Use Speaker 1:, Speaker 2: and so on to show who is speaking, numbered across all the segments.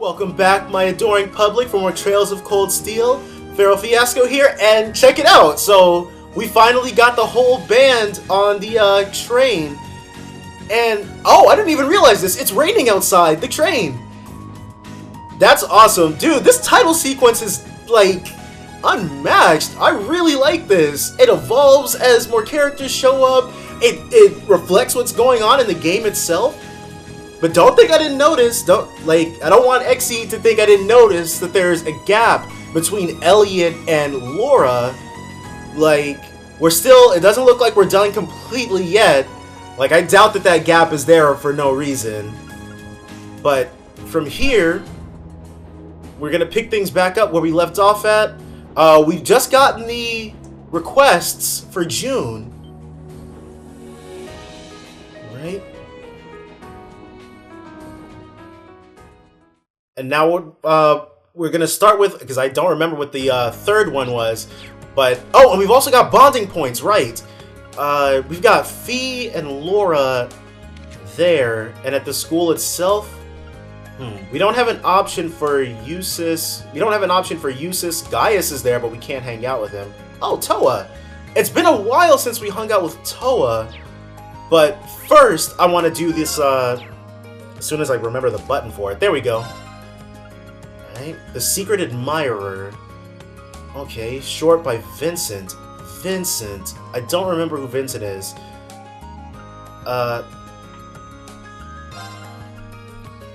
Speaker 1: Welcome back, my adoring public, for more Trails of Cold Steel. Pharaoh Fiasco here, and check it out! So, we finally got the whole band on the train. And, oh, I didn't even realize this! It's raining outside the train! That's awesome. Dude, this title sequence is, like, unmatched. I really like this. It evolves as more characters show up. It reflects what's going on in the game itself. But don't think I didn't notice. I don't want Xe to think I didn't notice that there's a gap between Elliot and Laura. Like, it doesn't look like we're done completely yet. Like, I doubt that gap is there for no reason. But from here, we're gonna pick things back up where we left off at. We've just gotten the requests for June. Right? And now we're going to start with, because I don't remember what the third one was, but, oh, and we've also got bonding points, right. We've got Fee and Laura there, and at the school itself, we don't have an option for Eustace. We don't have an option for Eustace. Gaius is there, but we can't hang out with him. Oh, Towa. It's been a while since we hung out with Towa, but first I want to do this, as soon as I remember the button for it. There we go. The Secret Admirer. Okay, short by Vincent. Vincent. I don't remember who Vincent is. I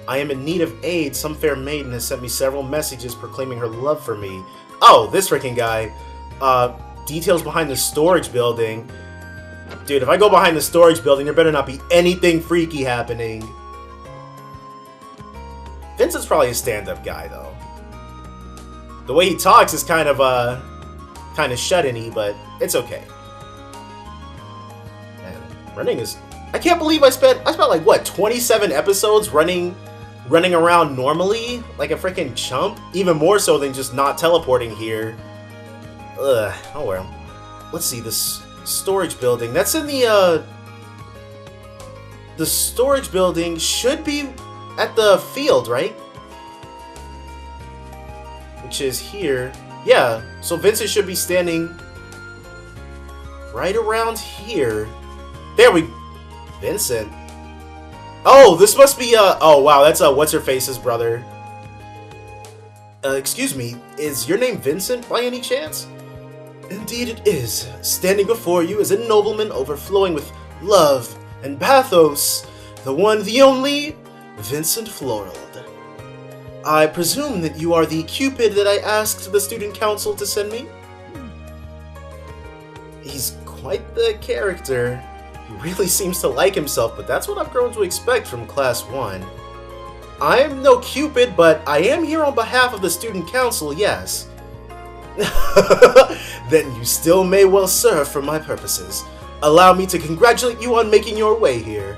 Speaker 1: am in need of aid. Some fair maiden has sent me several messages proclaiming her love for me. Oh, this freaking guy. Details behind the storage building. Dude, if I go behind the storage building, there better not be anything freaky happening. Vincent's probably a stand-up guy, though. The way he talks is kind of shut-in-y, but it's okay. Man, running is... I can't believe I spent like, what, 27 episodes running around normally? Like a freaking chump? Even more so than just not teleporting here. Ugh, oh well. Let's see, this storage building. That's in the storage building should be at the field, right? Which is here. Yeah, so Vincent should be standing right around here. There we... Vincent. Oh, this must be, oh, wow, that's, What's-Her-Face's brother. Excuse me, is your name Vincent by any chance? Indeed it is. Standing before you is a nobleman overflowing with love and pathos. The one, the only... Vincent Floral. I presume that you are the Cupid that I asked the student council to send me? He's quite the character. He really seems to like himself, but that's what I've grown to expect from Class 1. I am no Cupid, but I am here on behalf of the student council, yes. Then you still may well serve for my purposes. Allow me to congratulate you on making your way here.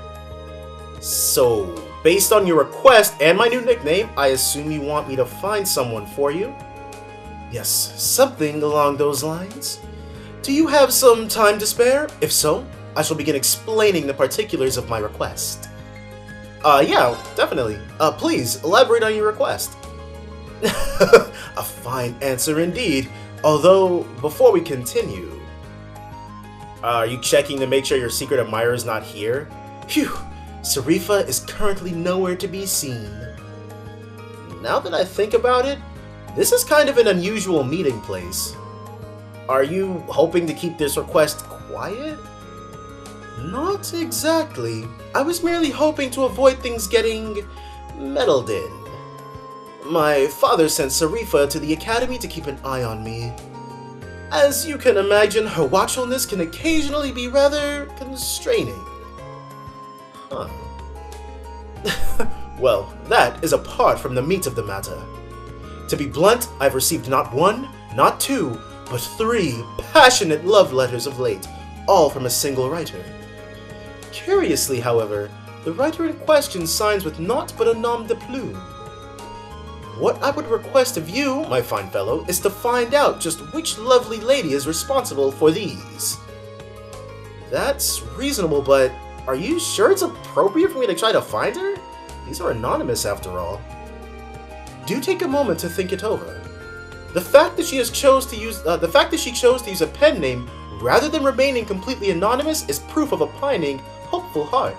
Speaker 1: So... based on your request and my new nickname, I assume you want me to find someone for you? Yes, something along those lines. Do you have some time to spare? If so, I shall begin explaining the particulars of my request. Yeah, definitely. Please, elaborate on your request. A fine answer indeed. Although, before we continue... are you checking to make sure your secret admirer is not here? Phew! Sarifa is currently nowhere to be seen. Now that I think about it, this is kind of an unusual meeting place. Are you hoping to keep this request quiet? Not exactly. I was merely hoping to avoid things getting meddled in. My father sent Sarifa to the academy to keep an eye on me. As you can imagine, her watchfulness can occasionally be rather constraining. Huh. Well, that is apart from the meat of the matter. To be blunt, I've received not one, not two, but 3 passionate love letters of late, all from a single writer. Curiously, however, the writer in question signs with naught but a nom de plume. What I would request of you, my fine fellow, is to find out just which lovely lady is responsible for these. That's reasonable, but are you sure it's appropriate for me to try to find her? These are anonymous after all. do take a moment to think it over. The fact that she chose to use a pen name rather than remaining completely anonymous is proof of a pining, hopeful heart.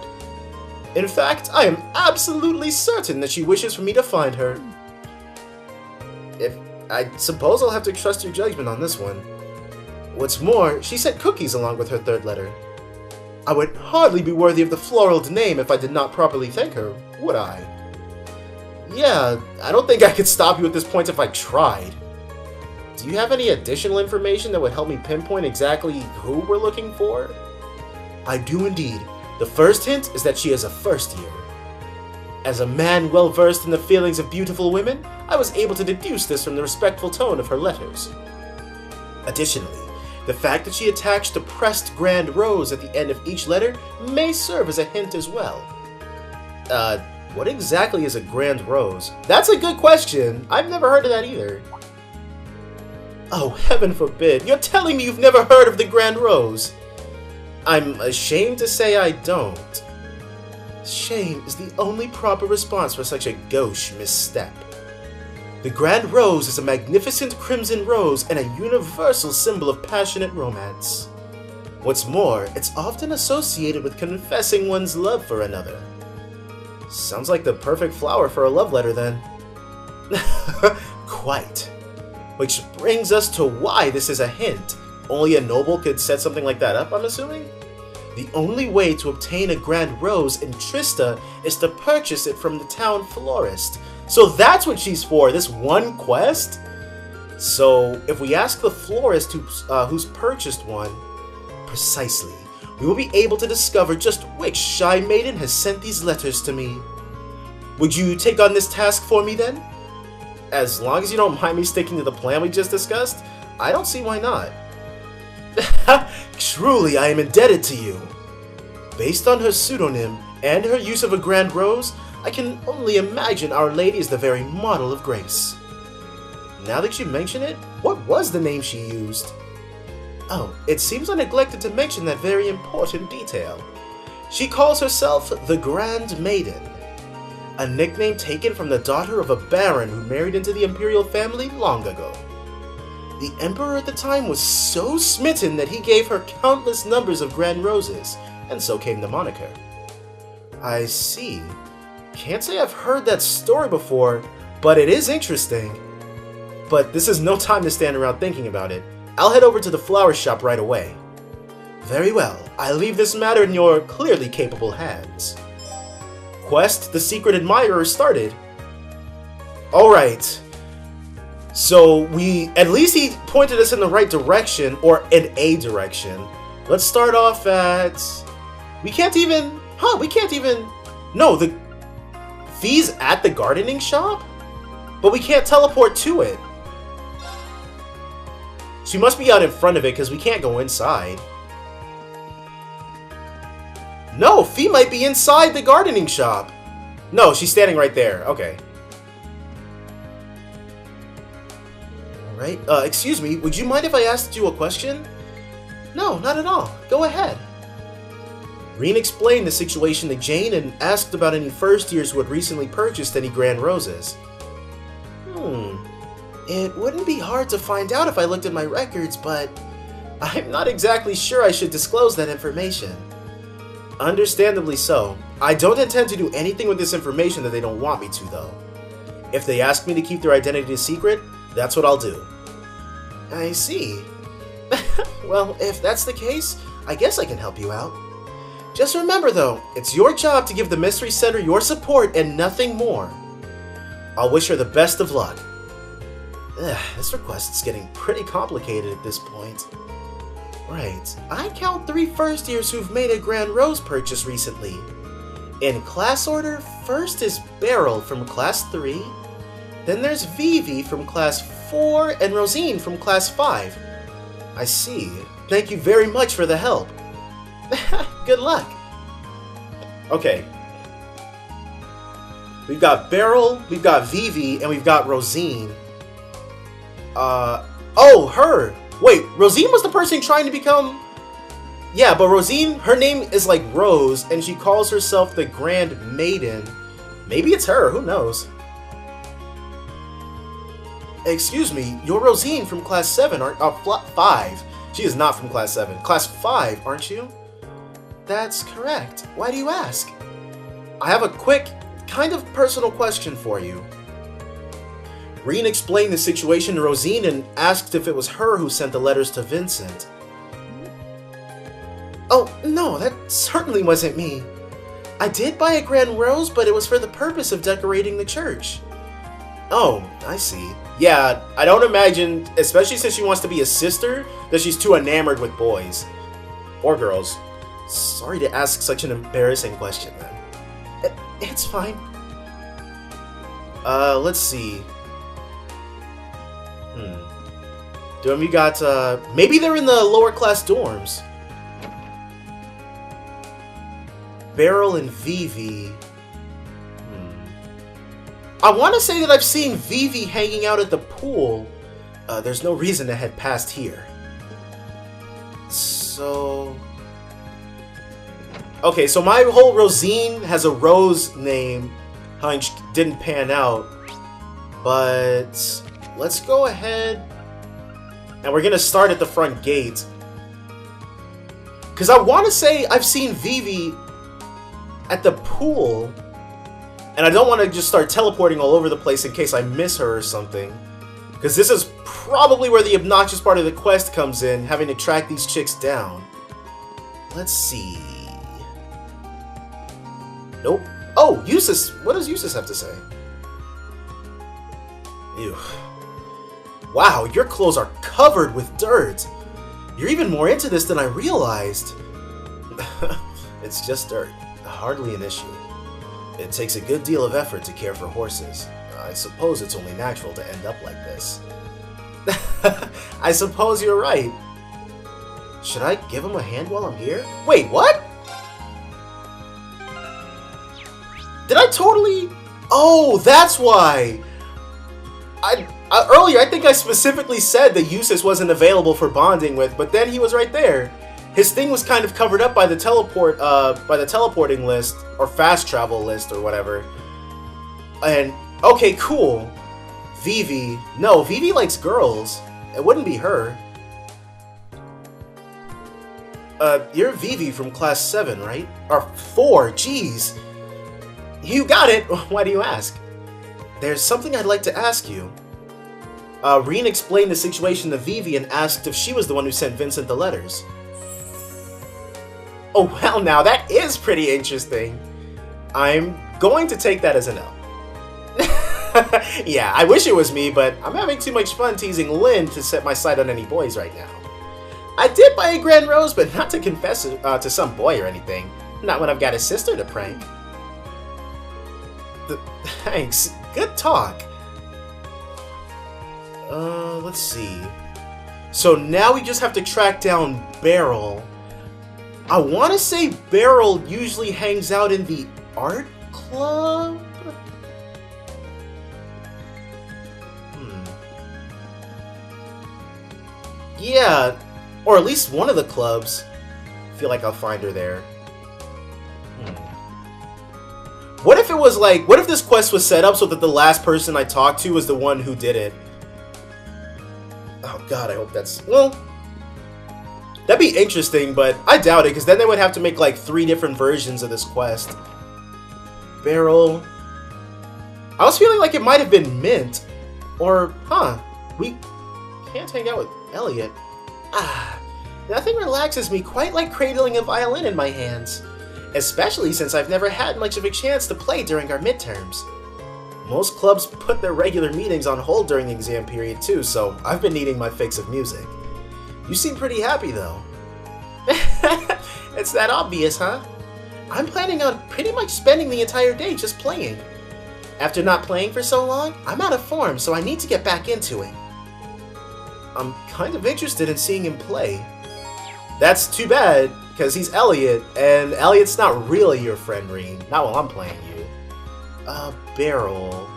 Speaker 1: In fact, I am absolutely certain that she wishes for me to find her. I suppose I'll have to trust your judgment on this one. What's more, she sent cookies along with her third letter. I would hardly be worthy of the floral name if I did not properly thank her, would I? Yeah, I don't think I could stop you at this point if I tried. Do you have any additional information that would help me pinpoint exactly who we're looking for? I do indeed. The first hint is that she is a first year. As a man well versed in the feelings of beautiful women, I was able to deduce this from the respectful tone of her letters. Additionally, the fact that she attached a pressed grand rose at the end of each letter may serve as a hint as well. What exactly is a grand rose? That's a good question. I've never heard of that either. Oh, heaven forbid. You're telling me you've never heard of the grand rose? I'm ashamed to say I don't. Shame is the only proper response for such a gauche misstep. The grand rose is a magnificent crimson rose and a universal symbol of passionate romance. What's more, it's often associated with confessing one's love for another. Sounds like the perfect flower for a love letter then. Quite. Which brings us to why this is a hint. Only a noble could set something like that up, I'm assuming? The only way to obtain a grand rose in Trista is to purchase it from the town florist. So that's what she's for, this one quest? So if we ask the florist who's purchased one, precisely, we will be able to discover just which shy maiden has sent these letters to me. Would you take on this task for me then? As long as you don't mind me sticking to the plan we just discussed, I don't see why not. Truly, I am indebted to you. Based on her pseudonym and her use of a grand rose, I can only imagine Our Lady is the very model of grace. Now that you mention it, what was the name she used? Oh, it seems I neglected to mention that very important detail. She calls herself the Grand Maiden, a nickname taken from the daughter of a baron who married into the imperial family long ago. The emperor at the time was so smitten that he gave her countless numbers of grand roses, and so came the moniker. I see. Can't say I've heard that story before, but it is interesting. But this is no time to stand around thinking about it. I'll head over to the flower shop right away. Very well, I leave this matter in your clearly capable hands. Quest, the Secret Admirer started. Alright. So at least he pointed us in the right direction, or in a direction. Let's start off at, no, the V's at the gardening shop? But we can't teleport to it. She must be out in front of it because we can't go inside. No, Fee might be inside the gardening shop. No, she's standing right there. Okay. Alright, excuse me, would you mind if I asked you a question? No, not at all. Go ahead. Rean explained the situation to Jane and asked about any first years who had recently purchased any grand roses. It wouldn't be hard to find out if I looked at my records, but I'm not exactly sure I should disclose that information. Understandably so. I don't intend to do anything with this information that they don't want me to, though. If they ask me to keep their identity a secret, that's what I'll do. I see. Well, if that's the case, I guess I can help you out. Just remember, though, it's your job to give the Mystery Center your support and nothing more. I'll wish her the best of luck. This request is getting pretty complicated at this point. Right, I count 3 first years who've made a Grand Rose purchase recently. In class order, first is Beryl from class 3, then there's Vivi from class 4, and Rosine from class 5. I see. Thank you very much for the help. Good luck. Okay. We've got Beryl, we've got Vivi, and we've got Rosine. Oh, her! Wait, Rosine was the person trying to become... Yeah, but Rosine, her name is like Rose, and she calls herself the Grand Maiden. Maybe it's her, who knows? Excuse me, you're Rosine from Class 7, aren't... 5. She is not from Class 7. Class 5, aren't you? That's correct. Why do you ask? I have a quick, kind of personal question for you. Rean explained the situation to Rosine and asked if it was her who sent the letters to Vincent. Oh, no, that certainly wasn't me. I did buy a grand rose, but it was for the purpose of decorating the church. Oh, I see. Yeah, I don't imagine, especially since she wants to be a sister, that she's too enamored with boys. Or girls. Sorry to ask such an embarrassing question, then. It's fine. Let's see. Do you got, maybe they're in the lower class dorms. Beryl and Vivi. I want to say that I've seen Vivi hanging out at the pool. There's no reason to head past here. So... Okay, so my whole Rosine has a rose name hunch didn't pan out. But let's go ahead and we're gonna start at the front gate. Because I want to say I've seen Vivi at the pool. And I don't want to just start teleporting all over the place in case I miss her or something. Because this is probably where the obnoxious part of the quest comes in, having to track these chicks down. Let's see. Nope. Oh, Eustace. What does Eustace have to say? Ew. Wow, your clothes are covered with dirt. You're even more into this than I realized. It's just dirt. Hardly an issue. It takes a good deal of effort to care for horses. I suppose it's only natural to end up like this. I suppose you're right. Should I give him a hand while I'm here? Wait, what? Did I totally... Oh, that's why! Earlier, I think I specifically said that Eustace wasn't available for bonding with, but then he was right there. His thing was kind of covered up by the teleporting list, or fast travel list, or whatever. And, okay, cool. Vivi. No, Vivi likes girls. It wouldn't be her. You're Vivi from Class 7, right? Or 4, jeez. You got it! Why do you ask? There's something I'd like to ask you. Rean explained the situation to Vivi and asked if she was the one who sent Vincent the letters. Oh, well now, that is pretty interesting. I'm going to take that as an L. Yeah, I wish it was me, but I'm having too much fun teasing Lynn to set my sight on any boys right now. I did buy a grand rose, but not to confess to some boy or anything. Not when I've got a sister to prank. Thanks. Good talk. Let's see. So now we just have to track down Beryl. I want to say Beryl usually hangs out in the art club? Yeah, or at least one of the clubs. I feel like I'll find her there. What if it was like, what if this quest was set up so that the last person I talked to was the one who did it? Oh god, I hope that's, well, that'd be interesting, but I doubt it, because then they would have to make like 3 different versions of this quest. Beryl. I was feeling like it might have been Mint. Or, we can't hang out with Elliot. Nothing relaxes me quite like cradling a violin in my hands. Especially since I've never had much of a chance to play during our midterms. Most clubs put their regular meetings on hold during the exam period too, so I've been needing my fix of music. You seem pretty happy though. It's that obvious, huh? I'm planning on pretty much spending the entire day just playing. After not playing for so long, I'm out of form, so I need to get back into it. I'm kind of interested in seeing him play. That's too bad, because he's Elliot, and Elliot's not really your friend, Rean. Not while I'm playing you. Beryl.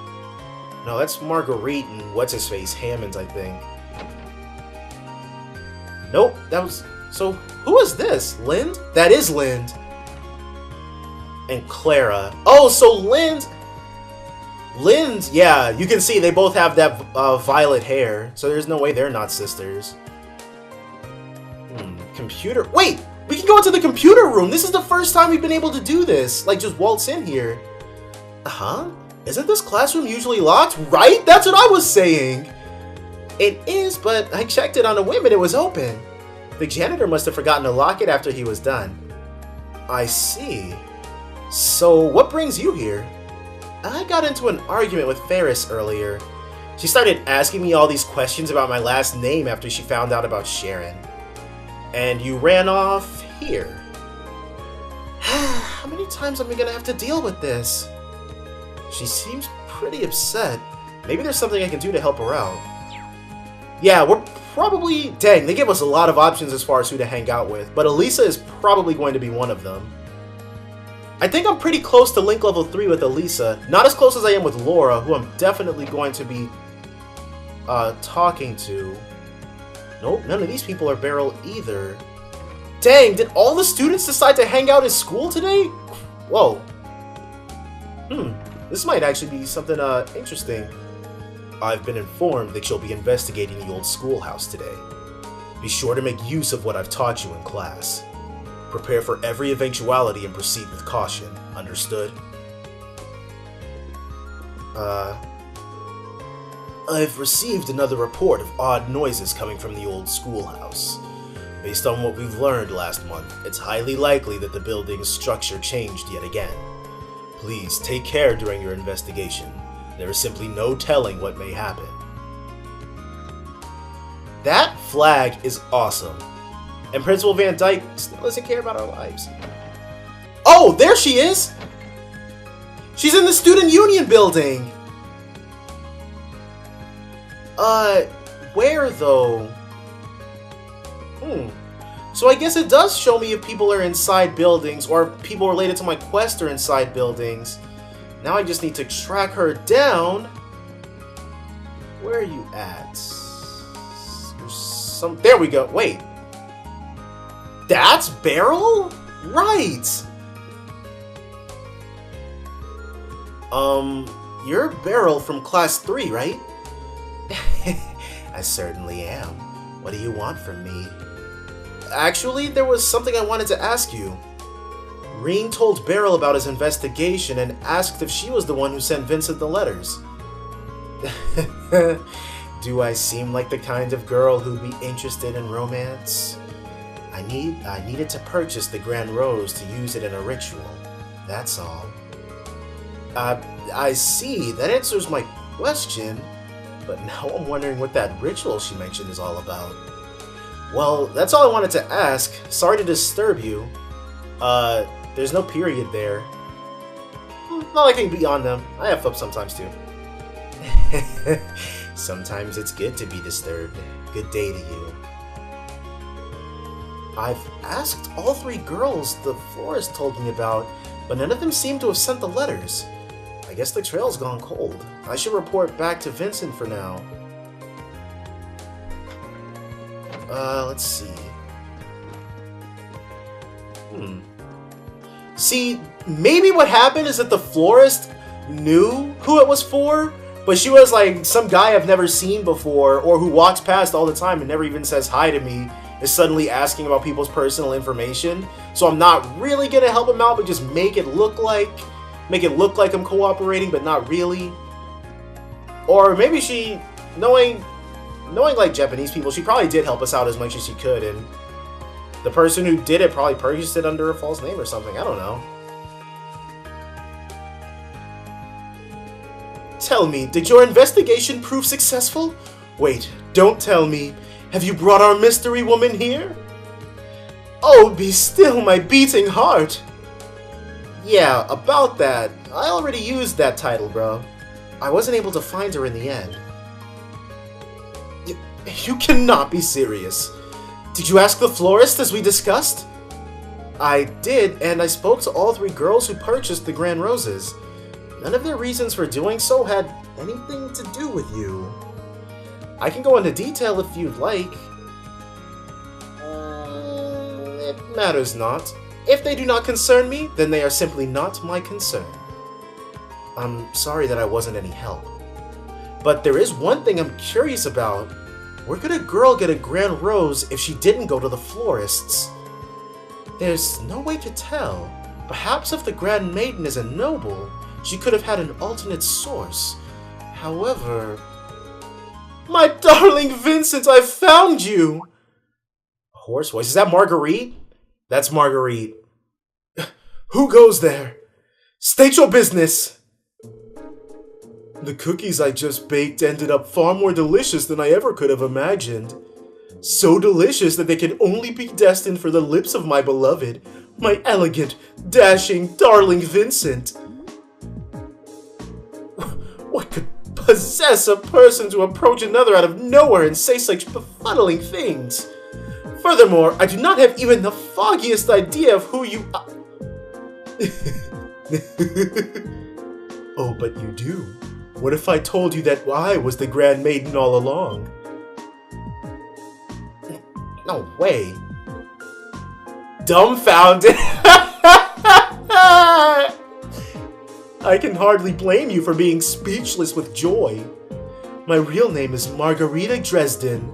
Speaker 1: No, that's Marguerite and what's-his-face, Hammonds, I think. Nope, that was... So, who is this? Lind? That is Lind. And Clara. Oh, so Lind... Lynn's, yeah, you can see they both have that violet hair, so there's no way they're not sisters. Computer. Wait! We can go into the computer room! This is the first time we've been able to do this! Like, just waltz in here. Huh? Isn't this classroom usually locked? Right? That's what I was saying! It is, but I checked it on a whim and it was open. The janitor must have forgotten to lock it after he was done. I see. So, what brings you here? I got into an argument with Ferris earlier. She started asking me all these questions about my last name after she found out about Sharon. And you ran off here. How many times am I gonna have to deal with this? She seems pretty upset. Maybe there's something I can do to help her out. Yeah, we're probably... Dang, they give us a lot of options as far as who to hang out with, but Elisa is probably going to be one of them. I think I'm pretty close to Link Level 3 with Elisa. Not as close as I am with Laura, who I'm definitely going to be talking to. Nope, none of these people are Beryl either. Dang, did all the students decide to hang out at school today? Whoa. This might actually be something interesting. I've been informed that you'll be investigating the old schoolhouse today. Be sure to make use of what I've taught you in class. Prepare for every eventuality and proceed with caution. Understood? I've received another report of odd noises coming from the old schoolhouse. Based on what we've learned last month, it's highly likely that the building's structure changed yet again. Please take care during your investigation. There is simply no telling what may happen. That flag is awesome. And Principal Van Dyke still doesn't care about our lives. Oh, there she is! She's in the Student Union building! Where though? So I guess it does show me if people are inside buildings, or if people related to my quest are inside buildings. Now I just need to track her down. Where are you at? There we go. Wait. That's Beryl? Right. You're Beryl from Class 3, right? I certainly am. What do you want from me? Actually, there was something I wanted to ask you. Rean told Beryl about his investigation and asked if she was the one who sent Vincent the letters. Do I seem like the kind of girl who'd be interested in romance? I needed to purchase the Grand Rose to use it in a ritual. That's all. I see. That answers my question. But now I'm wondering what that ritual she mentioned is all about. Well, that's all I wanted to ask. Sorry to disturb you. There's no period there. Not like I can be on them. I have up sometimes too. Sometimes it's good to be disturbed. Good day to you. I've asked all 3 girls the florist told me about, but none of them seem to have sent the letters. I guess the trail's gone cold. I should report back to Vincent for now. Let's see. See, maybe what happened is that the florist knew who it was for, but she was like some guy I've never seen before, or who walks past all the time and never even says hi to me, is suddenly asking about people's personal information. So I'm not really gonna help him out, but just make it look like I'm cooperating, but not really. Or maybe she, knowing like Japanese people, she probably did help us out as much as she could, and the person who did it probably purchased it under a false name or something. I don't know. Tell me, did your investigation prove successful? Wait, don't tell me. Have you brought our mystery woman here? Oh, be still, my beating heart. Yeah, about that. I already used that title, bro. I wasn't able to find her in the end. You cannot be serious. Did you ask the florist as we discussed? I did, and I spoke to all 3 girls who purchased the Grand Roses. None of their reasons for doing so had anything to do with you. I can go into detail if you'd like. It matters not. If they do not concern me, then they are simply not my concern. I'm sorry that I wasn't any help. But there is one thing I'm curious about. Where could a girl get a grand rose if she didn't go to the florist's? There's no way to tell. Perhaps if the Grand Maiden is a noble, she could have had an alternate source. However... My darling Vincent, I found you! A hoarse voice. Is that Marguerite? That's Marguerite. Who goes there? State your business! The cookies I just baked ended up far more delicious than I ever could have imagined. So delicious that they can only be destined for the lips of my beloved, my elegant, dashing, darling Vincent. What could possess a person to approach another out of nowhere and say such befuddling things? Furthermore, I do not have even the foggiest idea of who you are. Oh, but you do. What if I told you that I was the Grand Maiden all along? No way. Dumbfounded. I can hardly blame you for being speechless with joy. My real name is Margarita Dresden.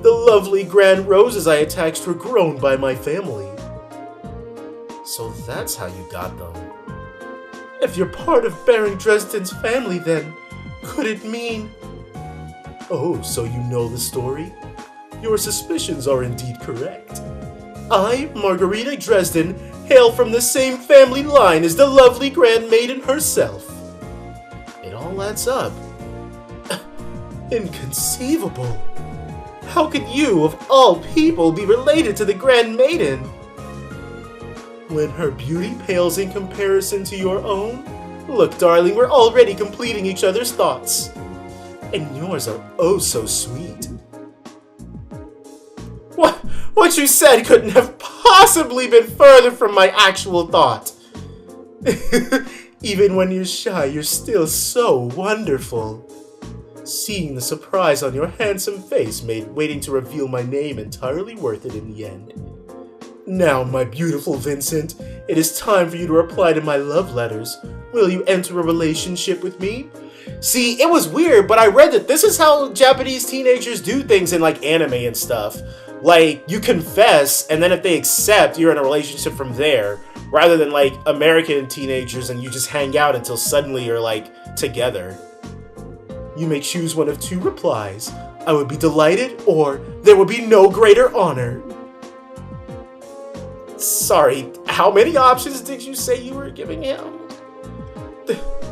Speaker 1: The lovely grand roses I attached were grown by my family. So that's how you got them. If you're part of Baron Dresden's family, then could it mean... Oh, so you know the story? Your suspicions are indeed correct. I, Margarita Dresden, hail from the same family line as the lovely Grand Maiden herself. It all adds up. Inconceivable. How could you, of all people, be related to the Grand Maiden? When her beauty pales in comparison to your own? Look, darling, we're already completing each other's thoughts. And yours are oh so sweet. What you said couldn't have possibly been further from my actual thought. Even when you're shy, you're still so wonderful. Seeing the surprise on your handsome face made waiting to reveal my name entirely worth it in the end. Now, my beautiful Vincent, it is time for you to reply to my love letters. Will you enter a relationship with me? See, it was weird, but I read that this is how Japanese teenagers do things in like anime and stuff. Like, you confess, and then if they accept, you're in a relationship from there. Rather than like American teenagers and you just hang out until suddenly you're like together. You may choose one of two replies. I would be delighted, or there would be no greater honor. Sorry, how many options did you say you were giving him?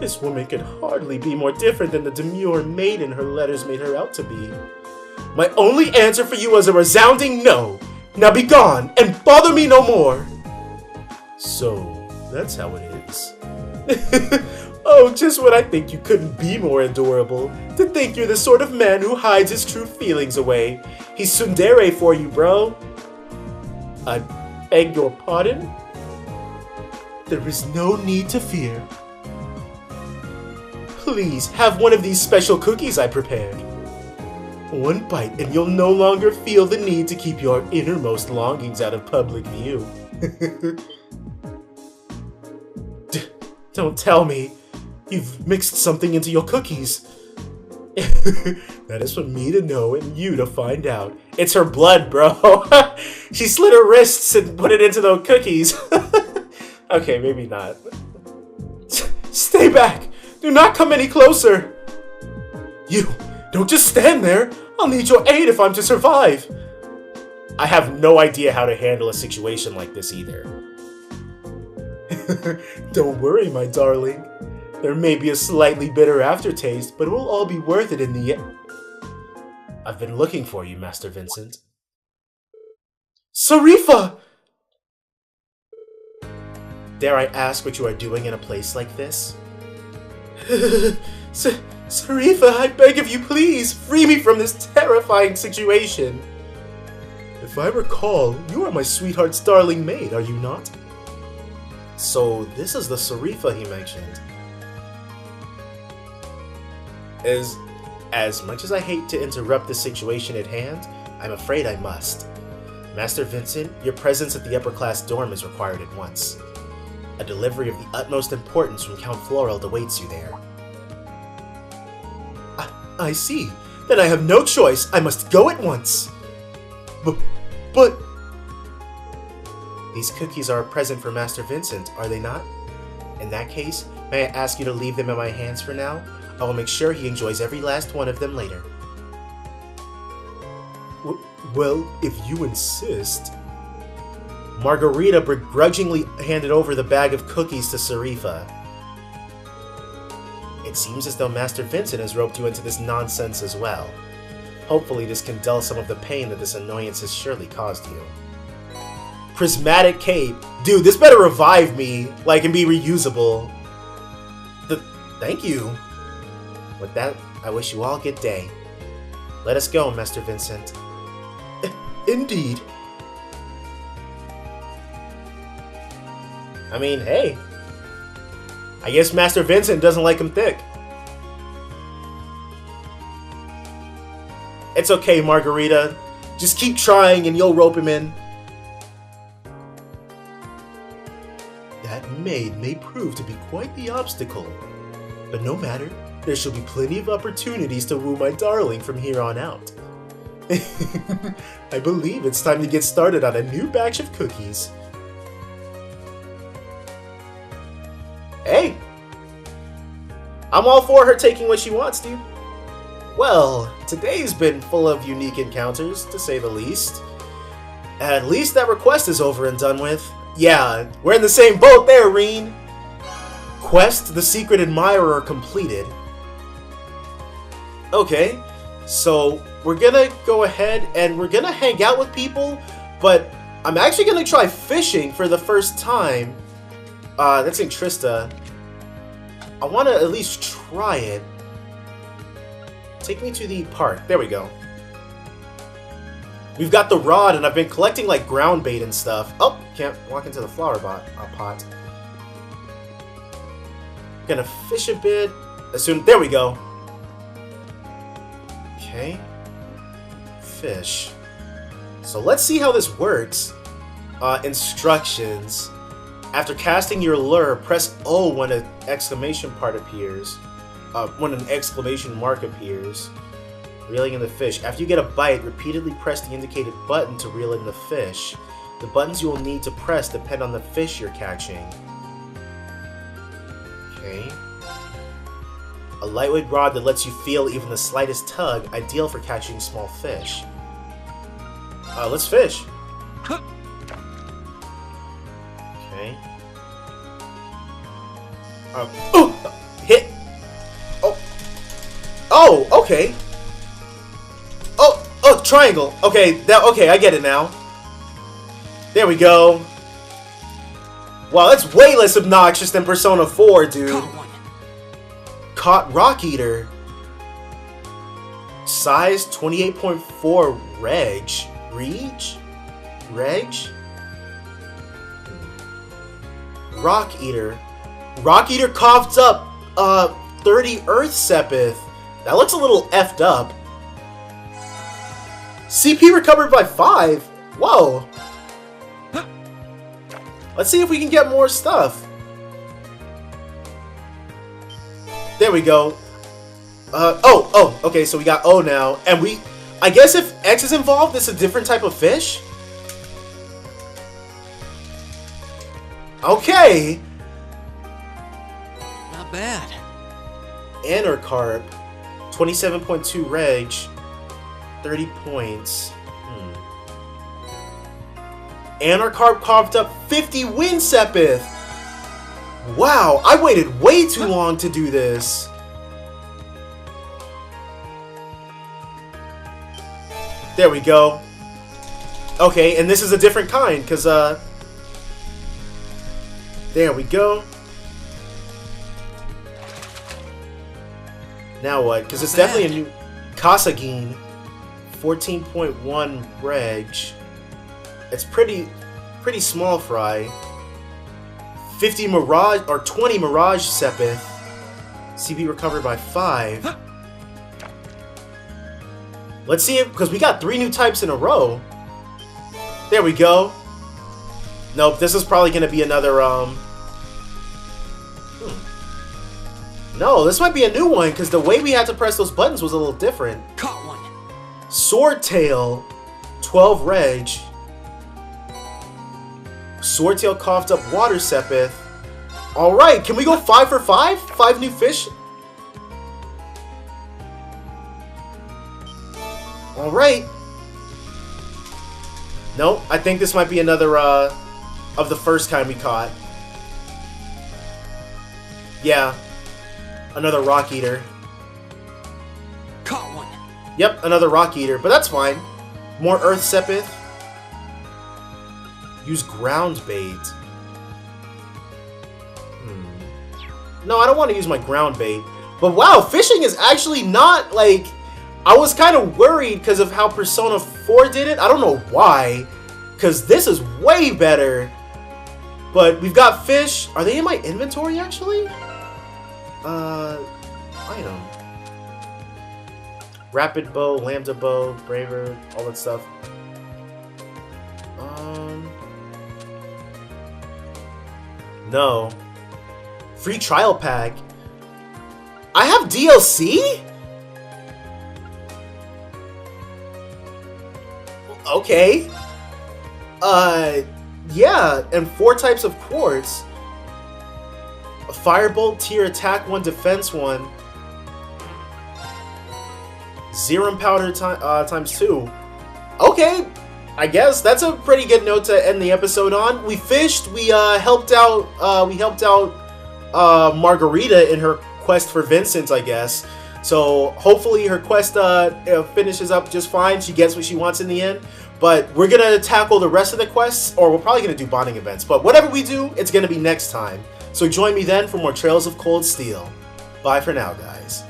Speaker 1: This woman could hardly be more different than the demure maiden her letters made her out to be. My only answer for you was a resounding no. Now be gone, and bother me no more. So, that's how it is. Oh, just when I think you couldn't be more adorable. To think you're the sort of man who hides his true feelings away. He's tsundere for you, bro. I beg your pardon? There is no need to fear. Please, have one of these special cookies I prepared. One bite and you'll no longer feel the need to keep your innermost longings out of public view. Don't tell me you've mixed something into your cookies. That is for me to know and you to find out. It's her blood, bro. She slit her wrists and put it into those cookies. Okay, maybe not. Stay back! Do not come any closer! You, don't just stand there! I'll need your aid if I'm to survive! I have no idea how to handle a situation like this either. Don't worry, my darling. There may be a slightly bitter aftertaste, but it will all be worth it in the end. I've been looking for you, Master Vincent. Sarifa! Dare I ask what you are doing in a place like this? Sarifa, I beg of you, please, free me from this terrifying situation. If I recall, you are my sweetheart's darling maid, are you not? So, this is the Sarifa he mentioned. As much as I hate to interrupt the situation at hand, I'm afraid I must. Master Vincent, your presence at the upper class dorm is required at once. A delivery of the utmost importance from Count Floral awaits you there. I see. Then I have no choice. I must go at once. But... These cookies are a present for Master Vincent, are they not? In that case, may I ask you to leave them in my hands for now? I will make sure he enjoys every last one of them later. Well, if you insist. Margarita begrudgingly handed over the bag of cookies to Sarifa. It seems as though Master Vincent has roped you into this nonsense as well. Hopefully this can dull some of the pain that this annoyance has surely caused you. Prismatic cape. Dude, this better revive me, like, and be reusable. Thank you. With that, I wish you all a good day. Let us go, Master Vincent. Indeed. I mean, hey. I guess Master Vincent doesn't like him thick. It's okay, Margarita. Just keep trying and you'll rope him in. That maid may prove to be quite the obstacle. But no matter, there shall be plenty of opportunities to woo my darling from here on out. I believe it's time to get started on a new batch of cookies. Hey! I'm all for her taking what she wants, dude. Well, today's been full of unique encounters, to say the least. At least that request is over and done with. Yeah, we're in the same boat there, Rean. Quest, the Secret Admirer, completed. Okay, so we're gonna go ahead and we're gonna hang out with people, but I'm actually gonna try fishing for the first time. That's in Trista. I want to at least try it. Take me to the park. There we go. We've got the rod, and I've been collecting like ground bait and stuff. Oh, can't walk into the flower pot. Gonna fish a bit. There we go. Okay. Fish. So let's see how this works. Instructions. After casting your lure, press O when an exclamation mark appears. Reeling in the fish. After you get a bite, repeatedly press the indicated button to reel in the fish. The buttons you will need to press depend on the fish you're catching. Okay. A lightweight rod that lets you feel even the slightest tug, ideal for catching small fish. Let's fish. Okay. Hit. Oh, okay. Oh, triangle. Okay, okay, I get it now. There we go. Wow, that's way less obnoxious than Persona 4, dude. Caught Rock Eater. Size 28.4 Reg? Rock Eater. Rock Eater coughed up 30 Earth Sepith. That looks a little effed up. CP recovered by 5. Whoa. Let's see if we can get more stuff. There we go. Okay, so we got O now. And I guess if X is involved, it's a different type of fish? Okay.
Speaker 2: Not bad.
Speaker 1: Anarcarp. 27.2 Reg. 30 points. Anarcarp carved up 50 Wind Sepith! Wow, I waited way too long to do this. There we go. Okay, and this is a different kind, because, there we go. Now what? Because it's definitely a new Kasagin. 14.1 Reg. It's pretty small fry. 50 Mirage or 20 Mirage Sepith. CP recovered by 5. Let's see if, because we got 3 new types in a row. There we go. Nope, this is probably gonna be another No, this might be a new one, because the way we had to press those buttons was a little different.
Speaker 2: Caught one.
Speaker 1: Swordtail, 12 reg. Swordtail coughed up water sepith. Alright, can we go 5 for 5? 5 new fish? Alright. Nope, I think this might be another of the first kind we caught. Yeah. Another rock eater.
Speaker 2: Caught one.
Speaker 1: Yep, another rock eater, but that's fine. More earth sepith. Use ground bait. No, I don't want to use my ground bait. But wow, fishing is actually not like... I was kind of worried because of how Persona 4 did it. I don't know why. Because this is way better. But we've got fish. Are they in my inventory actually? Item. Rapid bow, lambda bow, braver, all that stuff. No. Free trial pack. I have DLC? Okay. Yeah, and 4 types of quartz. A firebolt, tier attack 1, defense 1. Serum powder times 2. Okay, I guess that's a pretty good note to end the episode on. We fished. We helped out. Margarita in her quest for Vincent, I guess. So hopefully her quest finishes up just fine. She gets what she wants in the end. But we're gonna tackle the rest of the quests, or we're probably gonna do bonding events. But whatever we do, it's gonna be next time. So join me then for more Trails of Cold Steel. Bye for now, guys.